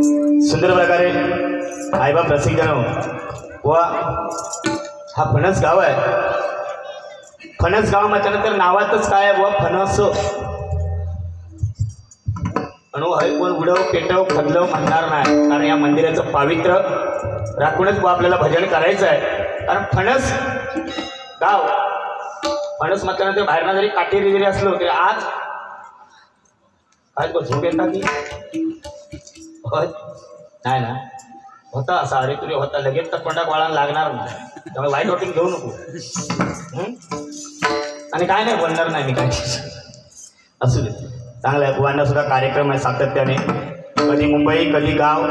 सुंदर प्रकारे आईबाप रसिकजन व हा फणस गाव आहे। फणस गाव म्हटल्यानंतर नावातच काय आहे व फणस अनु है कोण उडव पेटव खदलव म्हणणार नाही, कारण या मंदिराचं पावित्र्य राखूनच आपल्याला भजन करायचं आहे। कारण फणस गाव, फणस म्हटल्यानंतर बाहेरना जरी काटेरी जरी असलो तरी आज काय झोप येता की नाही ना होता असा, अरे तुझे होता लगेच तर तोंडात वळण लागणार नाही, त्यामुळे वाईट वाटून घेऊ नको आणि काय नाही बोलणार नाही मी काय असू दे। चांगला आहे, बुवांना सुद्धा कार्यक्रम आहे सातत्याने, कधी मुंबई कधी गाव,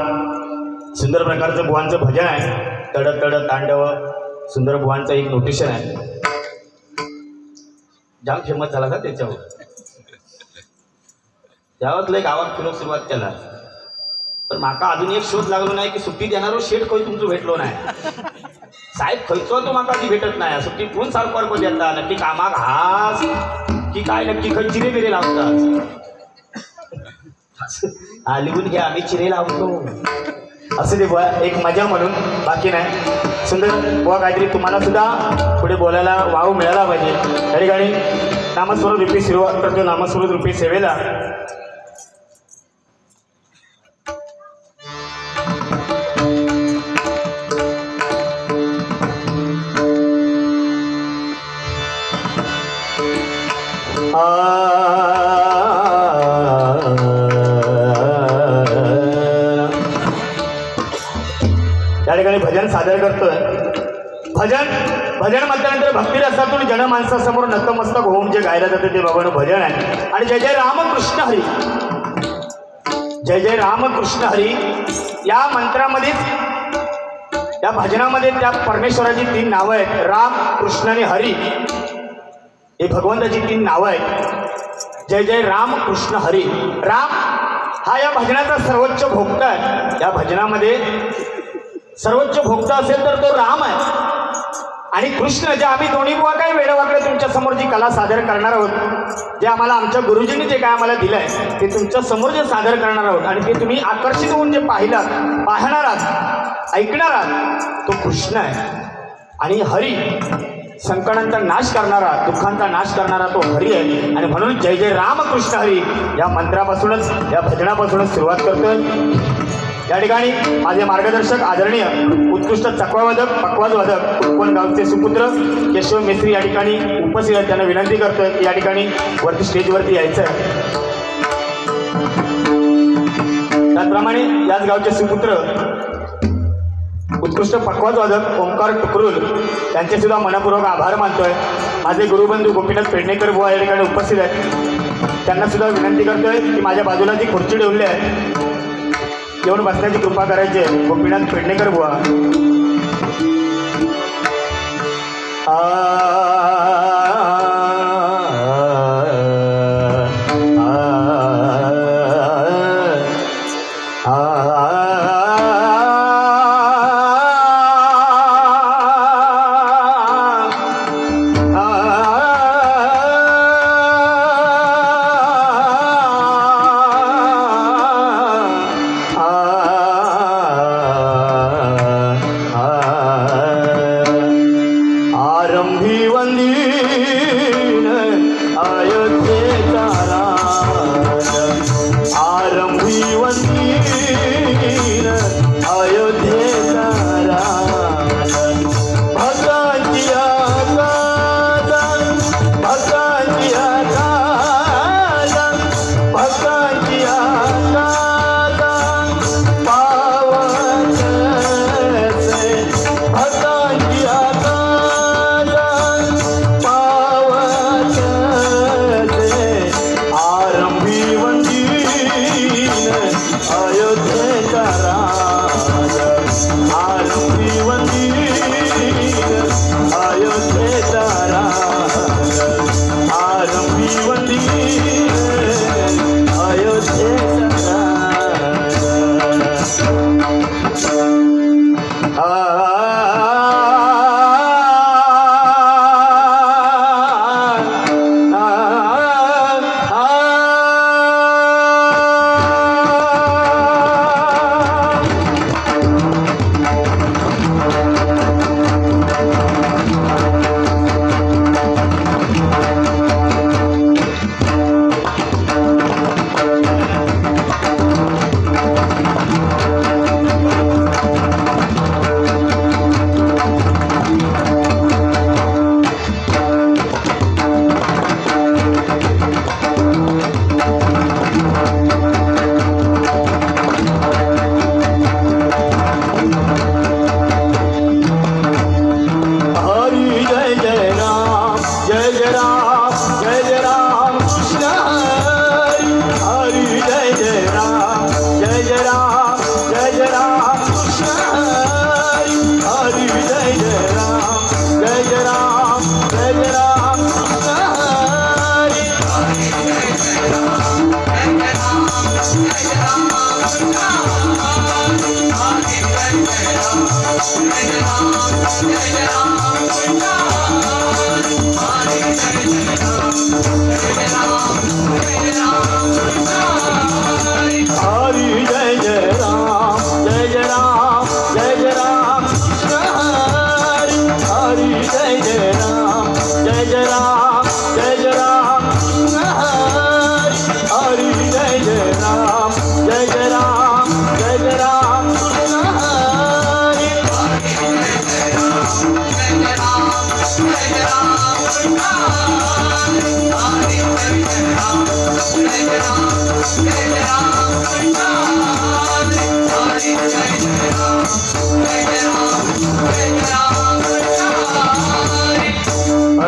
सुंदर प्रकारचं बुवांचं भजन आहे। तड तड तांडव सुंदर बुवांचं एक नोटिशन आहे, जाम फेमस झाला का त्याच्यावर, त्यावातलं गावात फिरक सुरुवात केला। पण माका अजून एक शोध लागलो नाही की सुट्टी देणारो शेठ खंय तुमचं भेटलो नाही साहेब, खंयचो तो माका ती भेटत नाही, सुट्टी कोण सारखं को देता, नक्की कामाक हास की काय, नक्की खंय चिरे बिरे लावतात, हा लिहून घ्या आम्ही चिरे लावतो असं ते बुवा एक मजा म्हणून, बाकी नाही। सुंदर बुवा काहीतरी तुम्हाला सुद्धा पुढे बोलायला वाव मिळाला पाहिजे। त्या ठिकाणी नामस्वरूप रूपी सुरुवात करतो, नामस्वरूप रूपी सेवेला त्या ठिकाणी भजन सादर करतोय। भजन भजन म्हटल्यानंतर भक्तिरसातून जनमानसासमोर नतमस्तक होऊन जे गायला जातं ते बाबांनो भजन आहे। आणि जय जय रामकृष्ण हरी, जय जय रामकृष्ण हरी या मंत्रामध्येच, या भजनामध्ये त्या परमेश्वराची 3 नावं आहेत, राम कृष्ण आणि हरी, हे भगवंताची 3 नावं आहेत। जय जय राम कृष्ण हरी, राम हा या भजनाचा सर्वोच्च भोक्ता आहे। या भजनामध्ये सर्वोच्च भोक्ता असेल तर तो राम आहे, आणि कृष्ण जे आम्ही दोन्ही बुवा काय वेळवाकडे तुमच्या समोर जी कला सादर करणार आहोत, जे आम्हाला आमच्या गुरुजींनी जे काय आम्हाला दिलंय ते तुमच्या समोर जे सादर करणार आहोत, आणि ते तुम्ही आकर्षित होऊन जे पाहणार आहात, ऐकणार आहात, तो कृष्ण आहे। आणि हरी संकटांचा नाश करणारा, दुःखांचा नाश करणारा तो हरी आहे। आणि म्हणून जय जय रामकृष्ण हरी या मंत्रापासूनच, या भजनापासूनच सुरुवात करतोय। या ठिकाणी माझे मार्गदर्शक आदरणीय उत्कृष्ट चकवावादक पकवाजवादक उत्पन्न गावचे सुपुत्र केशव मेस्त्री या ठिकाणी उपस्थित आहेत, त्यांना विनंती करतोय की या ठिकाणी वरती स्टेजवरती यायचं आहे। त्याचप्रमाणे याच गावचे सुपुत्र उत्कृष्ट पकवाजवादक ओंकार टुकरुल त्यांचे सुद्धा मनपूर्वक आभार मानतोय। माझे गुरुबंधू गोपीनाथ पेडणेकर बुवा या ठिकाणी उपस्थित आहेत, त्यांना सुद्धा विनंती करतोय की माझ्या बाजूला जी खुर्ची ठेवली आहे येऊन बसण्याची कृपा करायची आहे। गोपीनाथ पेडणेकर बुवा राम जय राम कृष्ण हरि हरि जय जय राम जय राम कृष्ण हरि हरि जय जय राम जय राम कृष्ण हरि हरि जय जय राम कृष्ण हरि हरि जय जय राम कृष्ण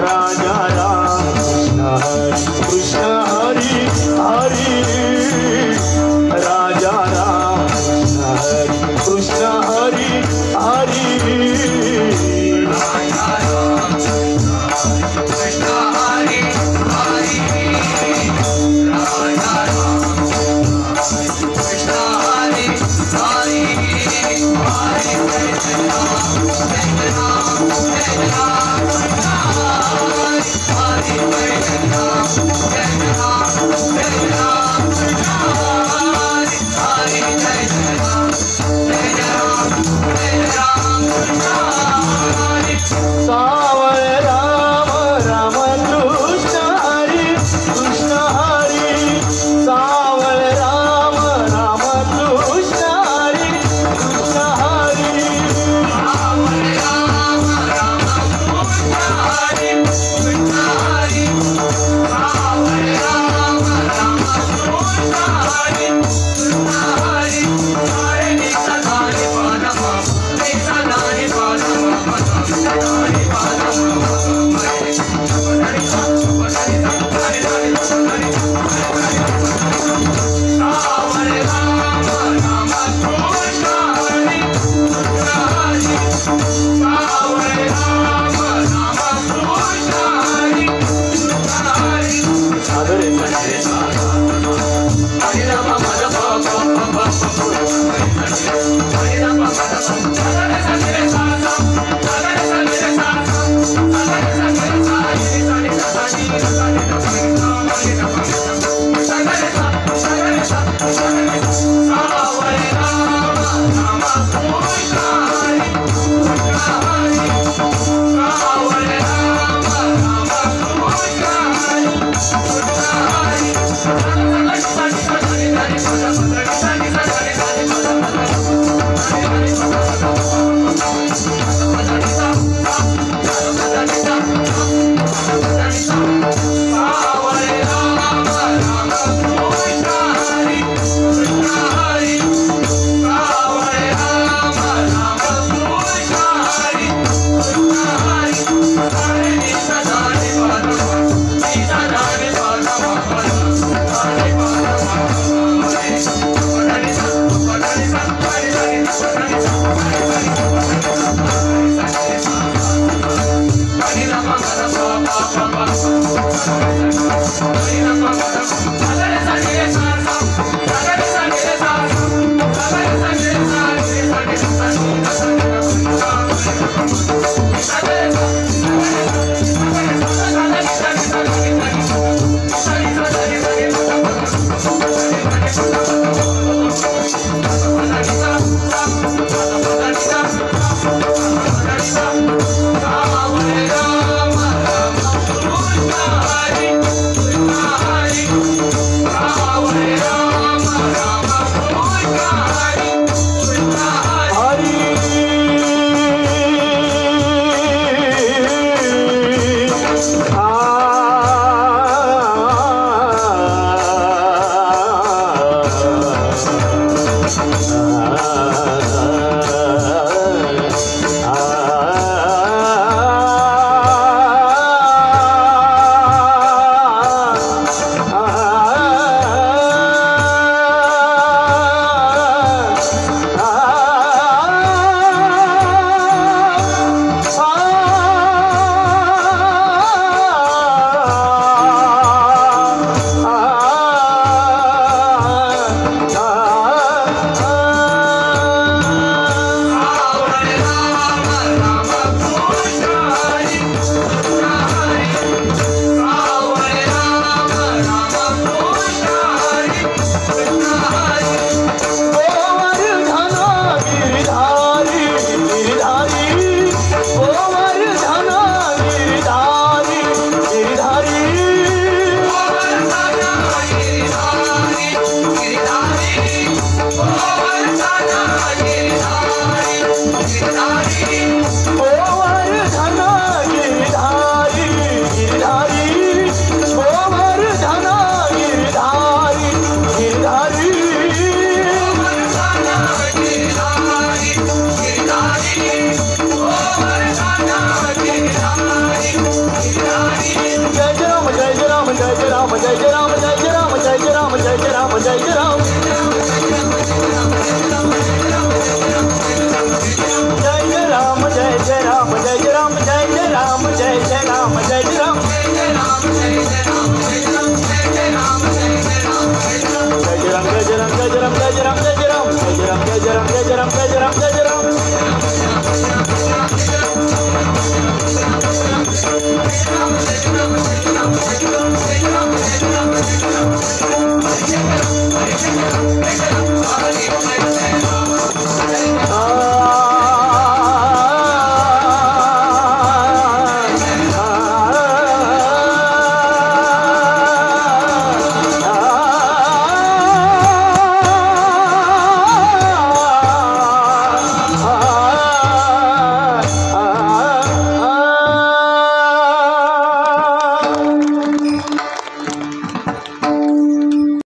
राजा राम कृष्ण हरि हरि राजा राम कृष्ण हरि हरि Hare